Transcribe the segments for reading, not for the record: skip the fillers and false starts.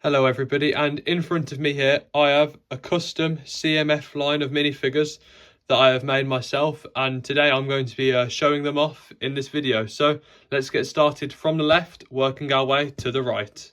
Hello everybody, and in front of me here I have a custom CMF line of minifigures that I have made myself, and today I'm going to be showing them off in this video. So let's get started from the left, working our way to the right.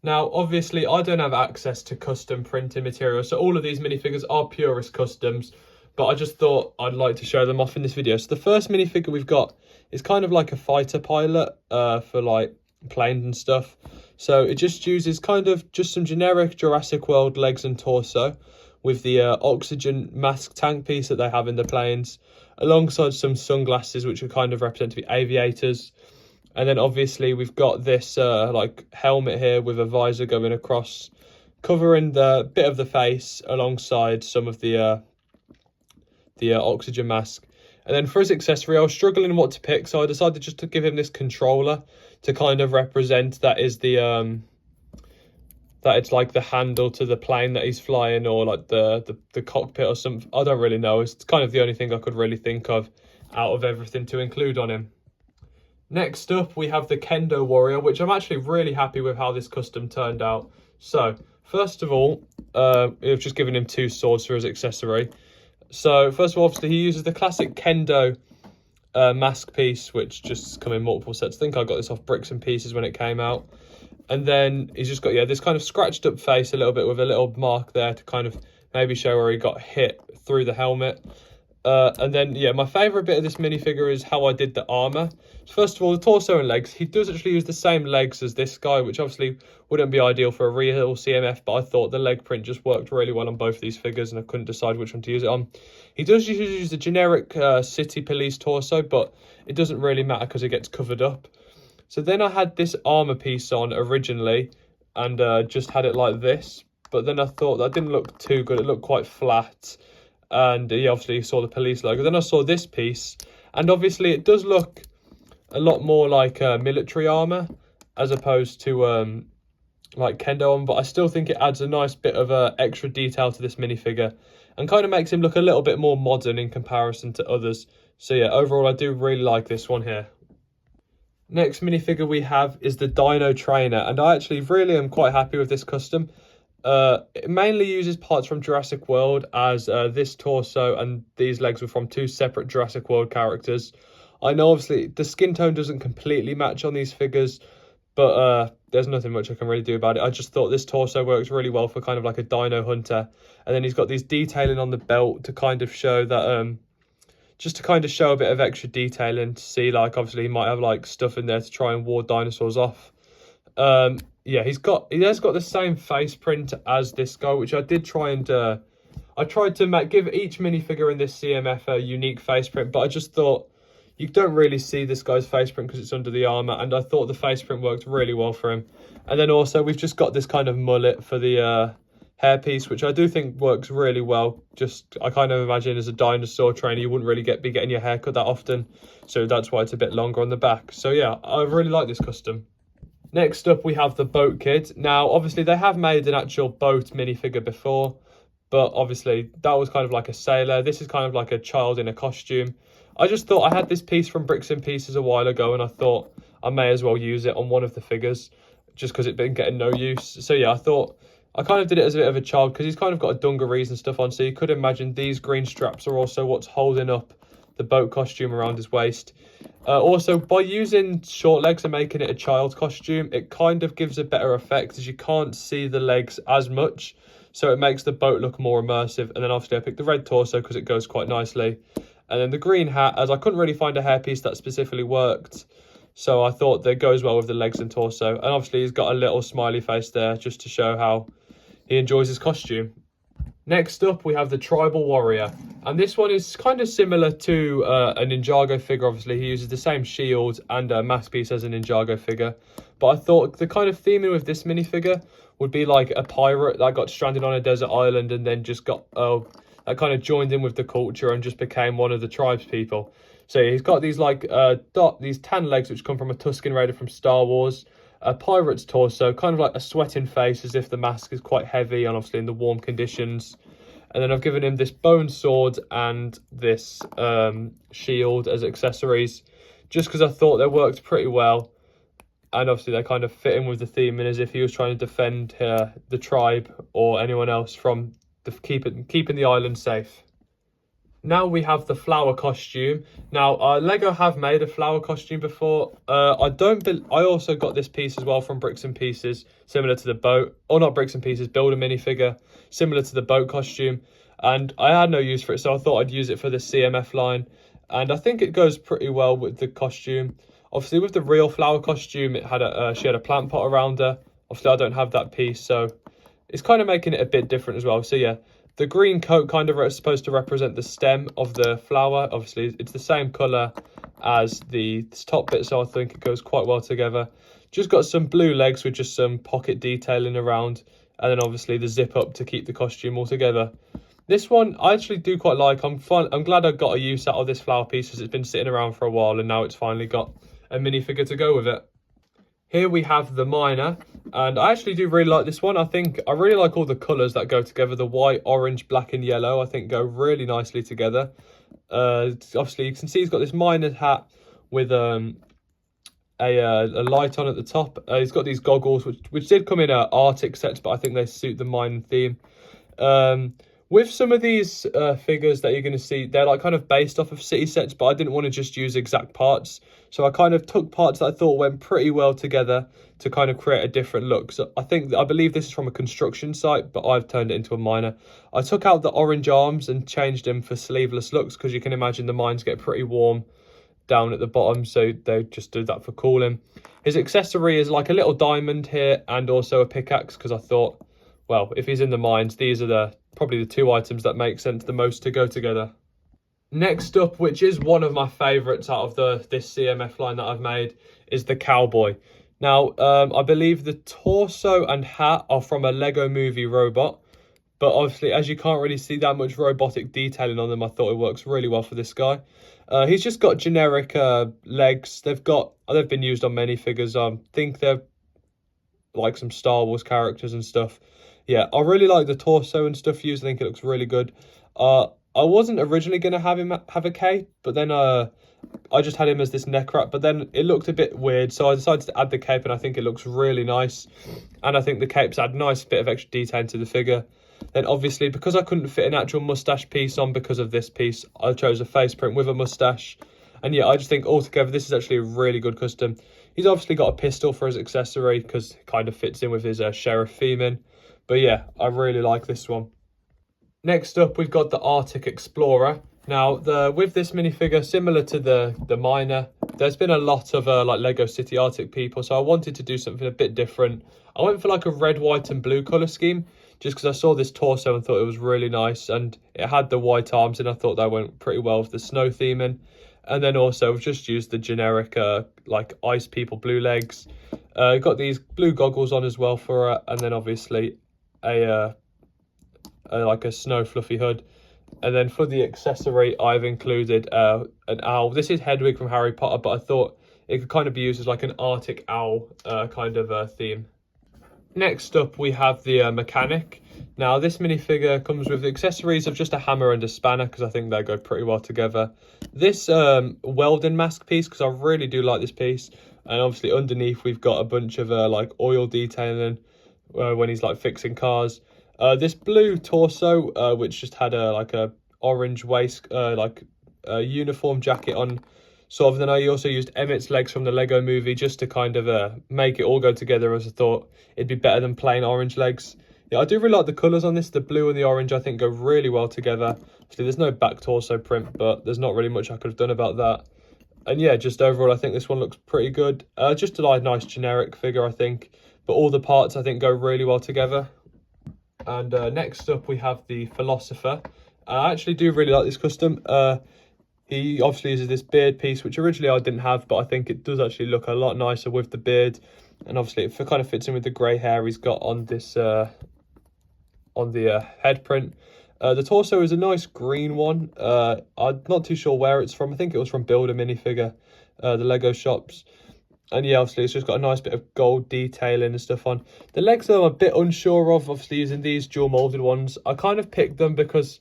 Now obviously I don't have access to custom printing materials, so all of these minifigures are purist customs, but I just thought I'd like to show them off in this video. So the first minifigure we've got is kind of like a fighter pilot for like planes and stuff. So it just uses kind of just some generic Jurassic World legs and torso with the oxygen mask tank piece that they have in the planes, alongside some sunglasses which are kind of represent to be aviators. And then obviously we've got this like helmet here with a visor going across, covering the bit of the face alongside some of the oxygen mask. And then for his accessory, I was struggling what to pick, so I decided just to give him this controller to kind of represent that is the that it's like the handle to the plane that he's flying, or like the cockpit or something. I don't really know. It's kind of the only thing I could really think of out of everything to include on him. Next up, we have the Kendo Warrior, which I'm actually really happy with how this custom turned out. So first of all, I've just given him two swords for his accessory. So first of all, obviously he uses the classic Kendo mask piece, which just come in multiple sets. I think I got this off Bricks and Pieces when it came out. And then he's just got, this kind of scratched up face a little bit with a little mark there to kind of maybe show where he got hit through the helmet. And then, my favourite bit of this minifigure is how I did the armour. First of all, the torso and legs. He does actually use the same legs as this guy, which obviously wouldn't be ideal for a real CMF, but I thought the leg print just worked really well on both of these figures, and I couldn't decide which one to use it on. He does use the generic city police torso, but it doesn't really matter because it gets covered up. So then I had this armour piece on originally, and just had it like this. But then I thought that didn't look too good. It looked quite flat. And obviously you saw the police logo. Then I saw this piece, and obviously it does look a lot more like military armor as opposed to like kendo armor, but I still think it adds a nice bit of extra detail to this minifigure and kind of makes him look a little bit more modern in comparison to others. So yeah, overall I do really like this one here. Next minifigure we have is the Dino Trainer, and I actually really am quite happy with this custom. It mainly uses parts from Jurassic World, as this torso and these legs were from two separate Jurassic World characters. I know obviously the skin tone doesn't completely match on these figures, but there's nothing much I can really do about it. I just thought this torso works really well for kind of like a dino hunter. And then he's got these detailing on the belt to kind of show that, just to kind of show a bit of extra detailing to see, like, obviously he might have like stuff in there to try and ward dinosaurs off. He has got the same face print as this guy, which I did try and I tried to give each minifigure in this CMF a unique face print, but I just thought you don't really see this guy's face print because it's under the armor, and I thought the face print worked really well for him. And then also we've just got this kind of mullet for the hairpiece, which I do think works really well. Just I kind of imagine as a dinosaur trainer you wouldn't really be getting your hair cut that often, so that's why it's a bit longer on the back. So yeah, I really like this custom. Next up, we have the Boat Kid. Now, obviously, they have made an actual boat minifigure before, but obviously, that was kind of like a sailor. This is kind of like a child in a costume. I just thought I had this piece from Bricks and Pieces a while ago, and I thought I may as well use it on one of the figures, just because it's been getting no use. So yeah, I thought I kind of did it as a bit of a child, because he's kind of got a dungarees and stuff on, so you could imagine these green straps are also what's holding up the boat costume around his waist. Also, by using short legs and making it a child costume, it kind of gives a better effect, as you can't see the legs as much, so it makes the boat look more immersive. And then obviously I picked the red torso because it goes quite nicely, and then the green hat, as I couldn't really find a hairpiece that specifically worked, so I thought that goes well with the legs and torso. And obviously he's got a little smiley face there just to show how he enjoys his costume. Next up, we have the Tribal Warrior, and this one is kind of similar to a Ninjago figure. Obviously, he uses the same shield and mask piece as a Ninjago figure, but I thought the kind of theming with this minifigure would be like a pirate that got stranded on a desert island and then just got that kind of joined in with the culture and just became one of the tribes people. So he's got these like these tan legs which come from a Tusken Raider from Star Wars. A pirate's torso, kind of like a sweating face, as if the mask is quite heavy and obviously in the warm conditions. And then I've given him this bone sword and this shield as accessories, just because I thought they worked pretty well. And obviously they kind of fit in with the theme, and as if he was trying to defend the tribe or anyone else from keeping the island safe. Now we have the flower costume. Now, Lego have made a flower costume before. I also got this piece as well from Bricks and Pieces, similar to the boat. Or not Bricks and Pieces, Build a minifigure, similar to the boat costume. And I had no use for it, so I thought I'd use it for the CMF line. And I think it goes pretty well with the costume. Obviously, with the real flower costume, she had a plant pot around her. Obviously, I don't have that piece, so it's kind of making it a bit different as well. So yeah. The green coat kind of is supposed to represent the stem of the flower. Obviously, it's the same colour as the top bit, so I think it goes quite well together. Just got some blue legs with just some pocket detailing around, and then obviously the zip up to keep the costume all together. This one I actually do quite like. I'm glad I got a use out of this flower piece, because it's been sitting around for a while, and now it's finally got a minifigure to go with it. Here we have the miner, and I actually do really like this one. I really like all the colours that go together. The white, orange, black and yellow, I think go really nicely together. Obviously, you can see he's got this miner's hat with a light on at the top. He's got these goggles, which did come in Arctic sets, but I think they suit the mining theme. With some of these figures that you're going to see, they're like kind of based off of city sets, but I didn't want to just use exact parts. So I kind of took parts that I thought went pretty well together to kind of create a different look. So I believe this is from a construction site, but I've turned it into a miner. I took out the orange arms and changed them for sleeveless looks, because you can imagine the mines get pretty warm down at the bottom, so they just do that for cooling. His accessory is like a little diamond here and also a pickaxe, because I thought, well, if he's in the mines, these are probably the two items that make sense the most to go together. Next up, which is one of my favourites out of this CMF line that I've made, is the cowboy. Now, I believe the torso and hat are from a Lego Movie robot, but obviously, as you can't really see that much robotic detailing on them, I thought it works really well for this guy. He's just got generic legs. They've been used on many figures. I think they're like some Star Wars characters and stuff. Yeah, I really like the torso and stuff used. I think it looks really good. I wasn't originally going to have him have a cape, but then I just had him as this neck wrap, but then it looked a bit weird, so I decided to add the cape, and I think it looks really nice. And I think the capes add a nice bit of extra detail into the figure. Then obviously, because I couldn't fit an actual mustache piece on because of this piece, I chose a face print with a mustache. And yeah, I just think altogether this is actually a really good custom. He's obviously got a pistol for his accessory, because it kind of fits in with his sheriff theming. But yeah, I really like this one. Next up, we've got the Arctic Explorer. Now, with this minifigure, similar to the miner, there's been a lot of like Lego City Arctic people, so I wanted to do something a bit different. I went for like a red, white and blue colour scheme, just because I saw this torso and thought it was really nice, and it had the white arms, and I thought that went pretty well with the snow theming. And then also I've just used the generic like ice people blue legs. Got these blue goggles on as well for her, and then obviously like a snow fluffy hood. And then for the accessory, I've included an owl. This is Hedwig from Harry Potter, but I thought it could kind of be used as like an Arctic owl kind of theme. Next up, we have the mechanic. Now, this minifigure comes with the accessories of just a hammer and a spanner, because I think they go pretty well together. This welding mask piece, because I really do like this piece. And obviously underneath, we've got a bunch of like oil detailing when he's like fixing cars. This blue torso, which just had like a orange waist, like a uniform jacket on, sort of. Then I also used Emmett's legs from the Lego Movie just to kind of make it all go together, as I thought it'd be better than plain orange legs. Yeah, I do really like the colours on this. The blue and the orange, I think, go really well together. Obviously, there's no back torso print, but there's not really much I could have done about that. And yeah, just overall, I think this one looks pretty good. Just a like, nice generic figure, I think. But all the parts, I think, go really well together. And next up, we have the Philosopher. I actually do really like this custom. He obviously uses this beard piece, which originally I didn't have, but I think it does actually look a lot nicer with the beard. And obviously, it kind of fits in with the grey hair he's got on this on the head print. The torso is a nice green one. I'm not too sure where it's from. I think it was from Build a Minifigure, the Lego shops. And yeah, obviously it's just got a nice bit of gold detailing and stuff on. The legs I'm a bit unsure of, obviously using these dual molded ones. I kind of picked them because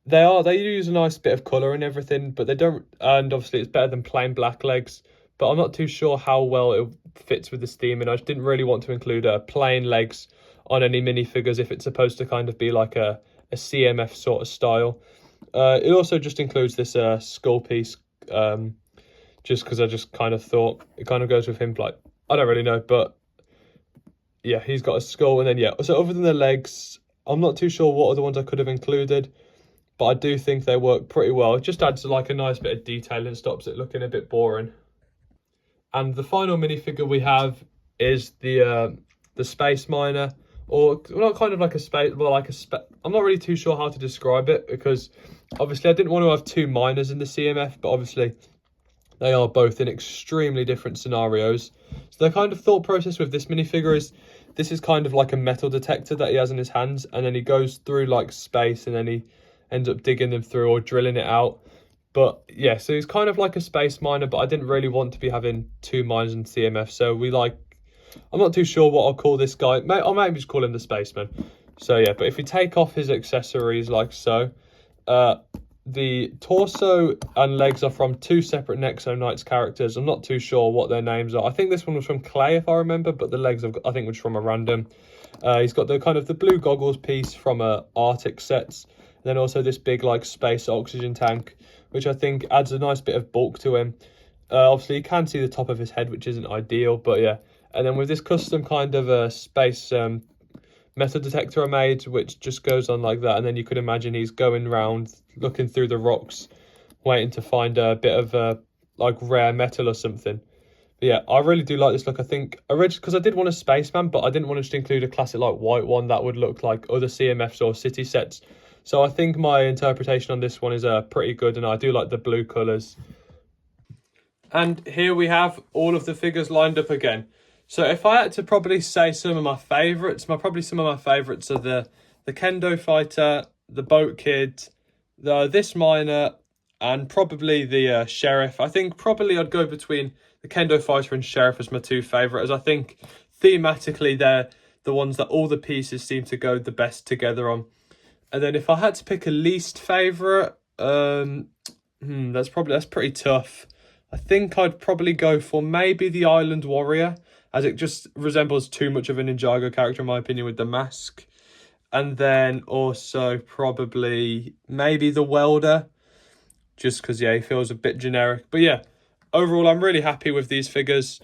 they use a nice bit of colour and everything, but they don't, and obviously it's better than plain black legs. but I'm not too sure how well it fits with this theme, and I just didn't really want to include plain legs on any minifigures if it's supposed to kind of be like a CMF sort of style. It also just includes this skull piece, just because I just kind of thought it kind of goes with him. Like, I don't really know, but yeah, he's got a skull, and then yeah. So other than the legs, I'm not too sure what other ones I could have included, but I do think they work pretty well. It just adds like a nice bit of detail and stops it looking a bit boring. And the final minifigure we have is the space miner, or not kind of like a space, well, like I'm not really too sure how to describe it, because obviously I didn't want to have two miners in the CMF, but obviously they are both in extremely different scenarios. So the kind of thought process with this minifigure is, this is kind of like a metal detector that he has in his hands, and then he goes through like space, and then he ends up digging them through or drilling it out. But yeah, so he's kind of like a space miner, but I didn't really want to be having two miners in CMF. So I'm not too sure what I'll call this guy. I'll maybe just call him the spaceman. So yeah, but if we take off his accessories like so, the torso and legs are from two separate Nexo Knights characters. I'm not too sure what their names are. I think this one was from Clay, if I remember, but the legs I think was from a random. He's got the kind of the blue goggles piece from Arctic sets. And then also this big like space oxygen tank, which I think adds a nice bit of bulk to him. Obviously, you can see the top of his head, which isn't ideal, but yeah. And then with this custom kind of space metal detector I made, which just goes on like that, and then you could imagine he's going around looking through the rocks, waiting to find a bit of like rare metal or something. But yeah, I really do like this look. I think originally, because I did want a spaceman, but I didn't want to just include a classic like white one that would look like other CMFs or city sets. So I think my interpretation on this one is pretty good, and I do like the blue colours. And here we have all of the figures lined up again. So if I had to probably say some of my favourites, some of my favourites are the Kendo Fighter, the Boat Kid, this Miner, and probably the Sheriff. I think probably I'd go between the Kendo Fighter and Sheriff as my two favourite, as I think thematically they're the ones that all the pieces seem to go the best together on. And then if I had to pick a least favourite, that's pretty tough. I think I'd probably go for maybe the Island Warrior, as it just resembles too much of a Ninjago character in my opinion with the mask. And then also probably maybe the Welder, just because, yeah, he feels a bit generic. But yeah, overall, I'm really happy with these figures.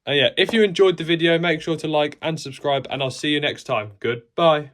And yeah, if you enjoyed the video, make sure to like and subscribe, and I'll see you next time. Goodbye.